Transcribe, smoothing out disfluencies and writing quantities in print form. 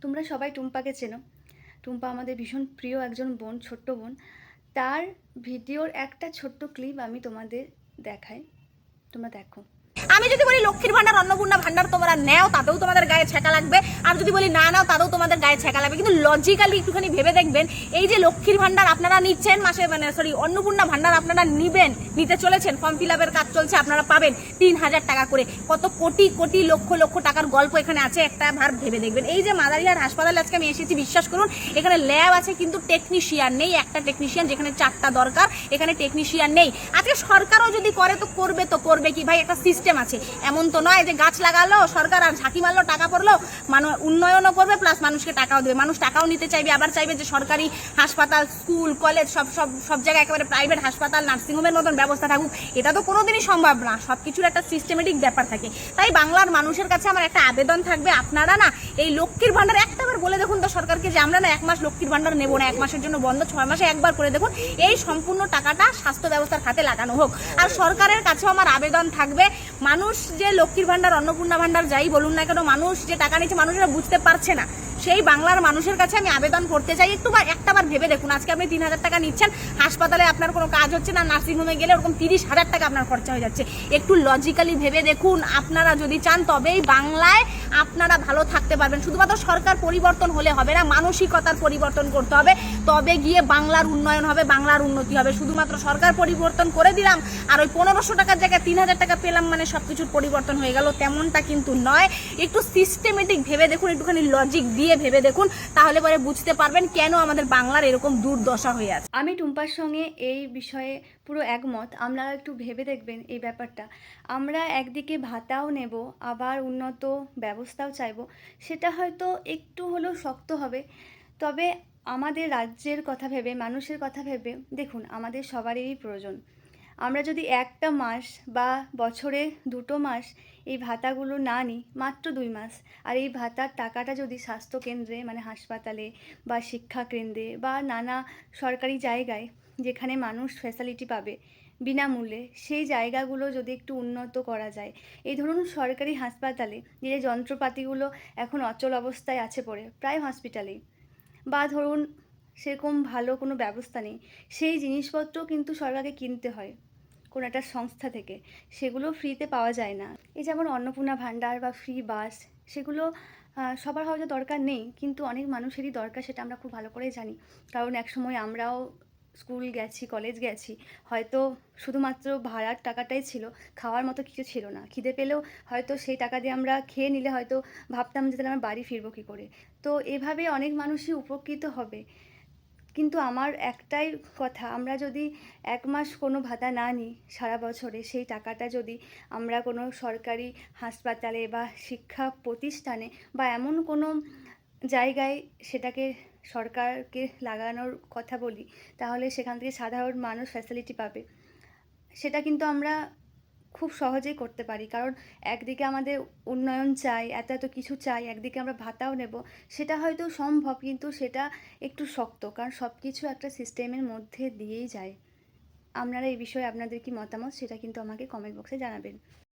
তোমরা সবাই টুম্পাকে চেনো। টুম্পা আমাদের ভীষণ প্রিয় একজন বোন, ছোট্ট বোন। তার ভিডিওর একটা ছোট্ট ক্লিপ আমি তোমাদের দেখাই, তোমরা দেখো। আমি যদি বলি লক্ষ্মীর ভান্ডার, অন্নপূর্ণা ভান্ডার তোমরা নেও, তাতেও তোমাদের গায়ে ছেঁকা লাগবে। আর যদি বলি না নাও, তাতেও তোমাদের গায়ে ছেঁকা লাগবে। কিন্তু লজিক্যালি একটুখানি ভেবে দেখবেন, এই যে লক্ষ্মীর ভান্ডার আপনারা নিচ্ছেন মাসে, অন্নপূর্ণা ভান্ডার আপনারা নিতে চলেছেন, ফর্ম ফিল আপের কাজ চলছে, আপনারা পাবেন 3,000 টাকা করে। কত কোটি কোটি লক্ষ লক্ষ টাকার গল্প এখানে আছে, একটা ভার ভেবে দেখবেন। এই যে মাদারিহাট হাসপাতালে আজকে আমি এসেছি, বিশ্বাস করুন এখানে ল্যাব আছে কিন্তু টেকনিশিয়ান নেই। একটা টেকনিশিয়ান যেখানে 4টা দরকার, এখানে টেকনিশিয়ান নেই। আজকে সরকারও যদি করে তো করবে কি ভাই? একটা সিস্টেম আছে, এমন তো নয় যে গাছ লাগালো সরকার আর ঝাঁকি মারলো, টাকা পড়লো, উন্নয়নও করবে প্লাস মানুষকে টাকাও দেবে। মানুষ টাকাও নিতে চাইবে, আবার চাইবে যে সরকারি হাসপাতাল, স্কুল, কলেজ সব জায়গায় একেবারে প্রাইভেট হাসপাতাল, নার্সিংহোমের মতন ব্যবস্থা থাকুক। এটা তো কোনোদিনই সম্ভব না, সব কিছুর একটা সিস্টেমেটিক ব্যাপার থাকে। তাই বাংলার মানুষের কাছে আমার একটা আবেদন থাকবে, আপনারা না এই লক্ষ্মীর ভান্ডার একটাবার বলে দেখুন তো সরকারকে যে আমরা না 1 মাস লক্ষ্মীর ভান্ডার নেবো না, 1 মাসের জন্য বন্ধ, 6 মাসে একবার করে দেখুন। এই সম্পূর্ণ টাকাটা স্বাস্থ্য ব্যবস্থার খাতে লাগানো হোক। আর সরকারের কাছেও আমার আবেদন থাকবে, মানুষ যে লক্ষ্মীর ভান্ডার, অন্নপূর্ণা ভান্ডার যাই বলুন না কেন, মানুষ যে টাকা নিচ্ছে মানুষেরা বুঝতে পারছে না। সেই বাংলার মানুষের কাছে আমি আবেদন করতে চাই, একটাবার ভেবে দেখুন। আজকে আপনি 3,000 টাকা নিচ্ছেন, হাসপাতালে আপনার কোনো কাজ হচ্ছে না, নার্সিংহোমে গেলে ওরকম 30,000 টাকা আপনার খরচা হয়ে যাচ্ছে। একটু লজিক্যালি ভেবে দেখুন, আপনারা যদি চান তবেই বাংলায় আপনারা ভালো থাকতে পারবেন। শুধুমাত্র সরকার পরিবর্তন হলে হবে না, মানসিকতার পরিবর্তন করতে হবে, তবে গিয়ে বাংলার উন্নয়ন হবে, বাংলার উন্নতি হবে। শুধুমাত্র সরকার পরিবর্তন করে দিলাম আর ওই 1500 টাকার জায়গায় 3,000 টাকা পেলাম মানে সব কিছুর পরিবর্তন হয়ে গেল, তেমনটা কিন্তু নয়। একটু সিস্টেমেটিক ভেবে দেখুন, একটুখানি লজিক দিয়ে ভেবে দেখুন, তাহলে পরে বুঝতে পারবেন কেন আমাদের বাংলার এরকম দুর্দশা হয়ে আছে। আমি টুম্পার সঙ্গে এই বিষয়ে পুরো একমত। আপনারা একটু ভেবে দেখবেন এই ব্যাপারটা। আমরা একদিকে ভাতাও নেব, আবার উন্নত ব্যবস্থাও চাইব, সেটা হয়তো একটু হলেও শক্ত হবে। তবে আমাদের রাজ্যের কথা ভেবে, মানুষের কথা ভেবে দেখুন, আমাদের সবারই প্রয়োজন। আমরা যদি একটা মাস বা বছরে 2টো মাস এই ভাতাগুলো না নিই, মাত্র 2 মাস, আর এই ভাতার টাকাটা যদি স্বাস্থ্যকেন্দ্রে মানে হাসপাতালে বা শিক্ষা কেন্দ্রে বা নানা সরকারি জায়গায় যেখানে মানুষ ফ্যাসিলিটি পাবে বিনামূল্যে, সেই জায়গাগুলো যদি একটু উন্নত করা যায়। এই ধরুন সরকারি হাসপাতালে যে যন্ত্রপাতিগুলো এখন অচল অবস্থায় আছে পড়ে প্রায় হসপিটালেই, বা ধরুন সেরকম ভালো কোনো ব্যবস্থা নেই, সেই জিনিসপত্র কিন্তু সরকারকে কিনতে হয় কোনো একটা সংস্থা থেকে, সেগুলো ফ্রিতে পাওয়া যায় না। এই যেমন অন্নপূর্ণা ভাণ্ডার বা ফ্রি বাস, সেগুলো সবার হয়তো দরকার নেই, কিন্তু অনেক মানুষেরই দরকার, সেটা আমরা খুব ভালো করেই জানি। কারণ একসময় আমরাও স্কুল গেছি, কলেজ গেছি, হয়তো শুধুমাত্র ভাড়ার টাকাটাই ছিল, খাওয়ার মতো কিছু ছিল না। খিদে পেলেও হয়তো সেই টাকা দিয়ে আমরা খেয়ে নিলে হয়তো ভাবতাম যে তাহলে আমরা বাড়ি ফিরবো কী করে। তো এভাবে অনেক মানুষই উপকৃত হবে। কিন্তু আমার একটাই কথা, আমরা যদি 1 মাস কোনো ভাতা না নিই সারা বছরে, সেই টাকাটা যদি আমরা কোনো সরকারি হাসপাতালে বা শিক্ষা প্রতিষ্ঠানে বা এমন কোনো জায়গায় সেটাকে সরকারকে লাগানোর কথা বলি, তাহলে সেখান থেকে সাধারণ মানুষ ফ্যাসিলিটি পাবে। সেটা কিন্তু আমরা খুব সহজেই করতে পারি। কারণ একদিকে আমাদের উন্নয়ন চাই, এত এত কিছু চাই, একদিকে আমরা ভাতাও নেব, সেটা হয়তো সম্ভব, কিন্তু সেটা একটু শক্ত, কারণ সব কিছু একটা সিস্টেমের মধ্যে দিয়েই যায়। আপনারা এই বিষয়ে আপনাদের কি মতামত সেটা কিন্তু আমাকে কমেন্ট বক্সে জানাবেন।